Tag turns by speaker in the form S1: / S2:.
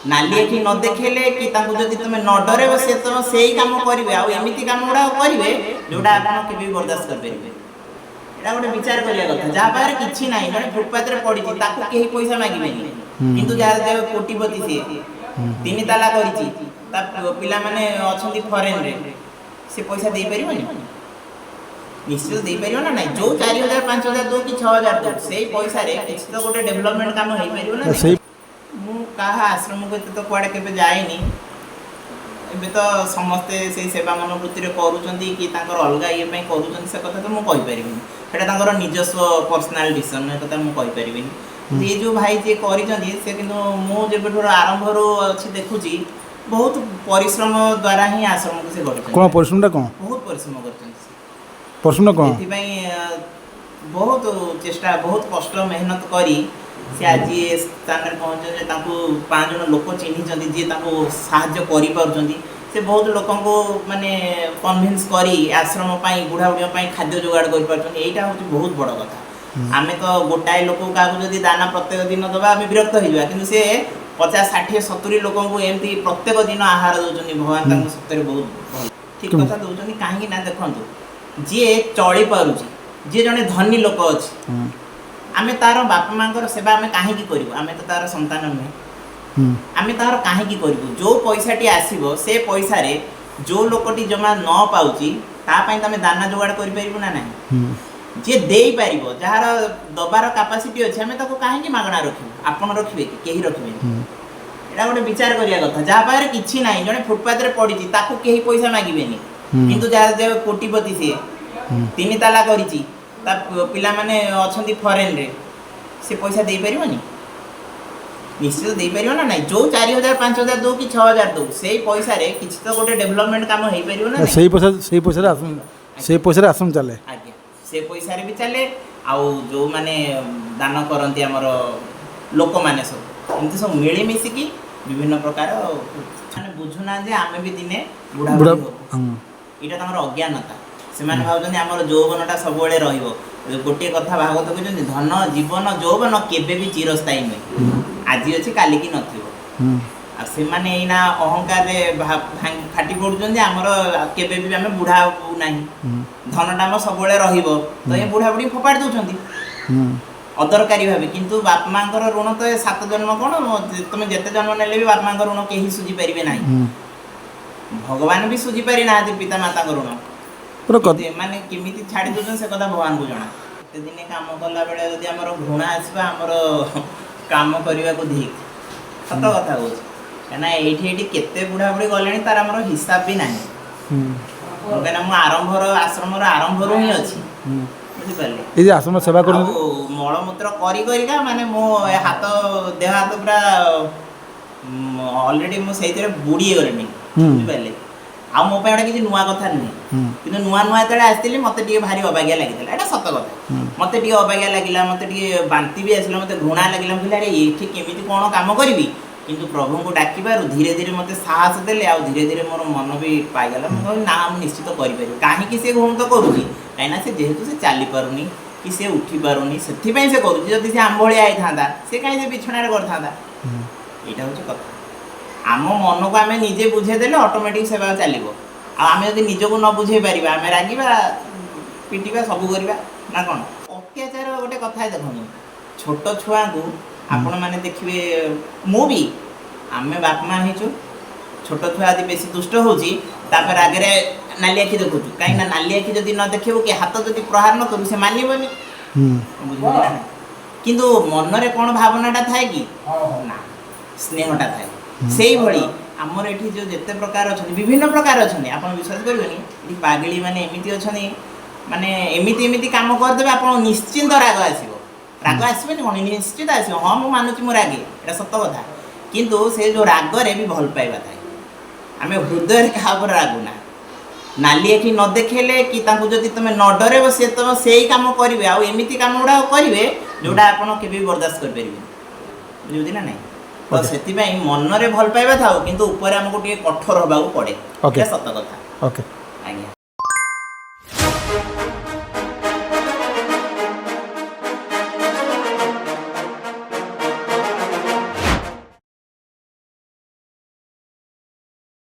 S1: नाली आखि न देखेले कि जदि तुम न डरेब से तो सही काम करेंगे आमती कम गुड़ा करेंगे जोटा आप केवे बर्दाश्त करेंगे यहाँ गोटे विचार करिया कथा जहाँ पाखे किसी ना जब फुटपाथ पड़ी कहीं पैसा मागे किंतु जहाँ कोटिपति सी 3 ताला पिला माने अच्छा फरेन रे से पैसा दे पार निश्चित दे पार ना ना जो 4000 5000 दो कि 6000 दो से पैसा किसी तो गोटे डेभलपमेंट काम हो पार ना मुझे आश्रम को तो कुआड़े के जाएनी एबे तो समस्ते से सेवा मनोवृत्ति करूँ कि अलग ये कर से कथा तो मुझे सेटा निजस्व पर्सनाल डिसीजन कथा मुझे ये जो भाई जी कर मुझे आरंभ अच्छी देखुची बहुत परिश्रम द्वारा ही आश्रम को से
S2: कौन परिश्रम कौन
S1: बहुत परिश्रम
S2: परिश्रम कौन
S1: बहुत चेष्टा बहुत कष्ट मेहनत करी से आज ये स्थान में पहुँचे 5 जन लोक चिन्हिंट जी साहाय्य से बहुत लोक माने कन्विन्स करी आश्रम बुढ़ा बुढ़ी खाद्य जोगाड़ करटा हूँ बहुत बड़ कथा आम तो गोटाए लोक क्या जब दाना प्रत्येक दिन दबा आम विरक्त हो कि 50 60 70 लोक एमती प्रत्येक दिन आहार दौरान भगवान सत्य बहुत भल ठीक कथा दौरान कहीं देखो जी चली पारुची जी जड़े धनी लोक अच्छे आम तार बापा माँ सेवा आम कहीं करूँ आम तो तार संतान नुहे आम तार कहीं करूँ जो पैसाटी आसो से पैसा रे जो लोकटी जमा न पाऊँगी तुम दाना जोगाड़ कर ना ना जी दे पार जार दबार कैपेसिटी अच्छे आम कहीं मागणा रखू आपड़ रखिए कि कहीं रखिए यहाँ गोटे विचार करिया कथा जहाँ पाखे किसी ना जड़े फुटपाथ पड़ी कहीं पैसा मागे किंतु जहाँ कोटिपति सी 3 ताला पिला माने अच्छा फरेन रे से पैसा दे पार निश्चित दे पार ना ना जो 4000 5000 दो कि 6000 दो से पैसा किसी तो गोटे डेभलपमेंट काम हो पार ना
S2: से पैसा आश्रम चले
S1: आज्ञा से पैसा भी चले आउ जो माने दान करती आमर लोक मैंने सब एमती सब मिलमिशिकी विभिन्न प्रकार माने बुझुना आम भी दिने बुढ़ा यहाँ अज्ञानता से भावुँ आमर यौवनटा सब गोटे कथा भागवत कहते धन जीवन यौवन केबे भी चिरस्थायी नुहे आज अच्छे काली की नथी ना अहंकार फाटी पड़ुं आमर केबे भी आम बुढ़ा ना धनटा आम सब तो ये बुढ़ा बुढ़ी फोपाड़ दौरान अदरकारी भावे किंतु बाप माँ ऋण तो 7 जन्म कौन तुम जिते जन्म ने भी बाप माँ ऋण कहीं सुझी पारे ना भगवान भी सुझी पारि ना पिता माता ऋण माने किमिति छाड़ी दौन से कथा भगवान को जना एत दिन कम कला बेले जदि आमर घृणा आसवा आमर काम करने को धिक सत कथा कह कहीं ये केते बुढ़ा बुढ़ी गले तार आमर हिसाब भी ना कहीं मु आरंभर आश्रम आरंभ ही अच्छी बुझिपारे
S2: आश्रम सेवा कर
S1: मलमूत्र करिका माने मो हाथ देह हाथ पूरा ऑलरेडी मुझे बुड़ी गली बुझिपारे आ मो गोटे किसी नुआ कथा नुहे कि नुआ नुआ जो आसती मत भारी अबागिया लगी यहाँ सत कथा मत अबागिया लगे मत बांति भी आसला मत घृणा लगे मुझे अरे ये केमी कौन कम करी किंतु प्रभु को डाकिबार धीरे धीरे मत साहस देले आ धीरे धीरे मोर मन भी पाईगला ना निश्चित करें कहीं से घूम तो करुँगी कहीं से जेहेतु से चली पारुनी कि से उठी पारुनी से करुँगी से आम भाया होता से कहीं से बिछणार करता यहाँ हूँ कथा आम मन को आम निजे बुझेदेले ऑटोमेटिक सेवा चलो आम जब निजक न बुझे पार आम रागिबा पिटिबा सब करवा ना कौन अत्याचार गोटे कथा देखो छोट छुआ को आपण मैंने देखिए मु भी आम बाप माँ हो छोट छुआ यदि बेसी दुष्ट होगी आगे नाली आखि देखु कहीं नाली आखि जब न देखू कि हाथ जब प्रहार न करू से मानबनी बुझे किंतु मनरे कौन भावनाटा थाए कि ना स्नेहटा थाए से भली आमर ये जो जिते प्रकार अच्छा विभिन्न प्रकार अच्छा आप विश्वास करेंगे ये पागली मैंने एमती अच्छा माने एमती एमती कम करदे आप निश्चिंत राग आसबे कौन निश्चित आसो हाँ मुझे मानुची मो रागे ये सत कथा किंतु से जो रागरे भी भल पाइबा थाए आम हृदय क्या रागुना नाली आखि न देखेले कि जदि तुम न डरेब से तुम सही कम करेंगे आमती कम गुड़ा करेंगे जोटा आप बर्दाश्त करें बुझे ना नहीं तो से मनरे भल पाइबा था किंतु ऊपर आमको कठोर होगा पड़े सत कथा।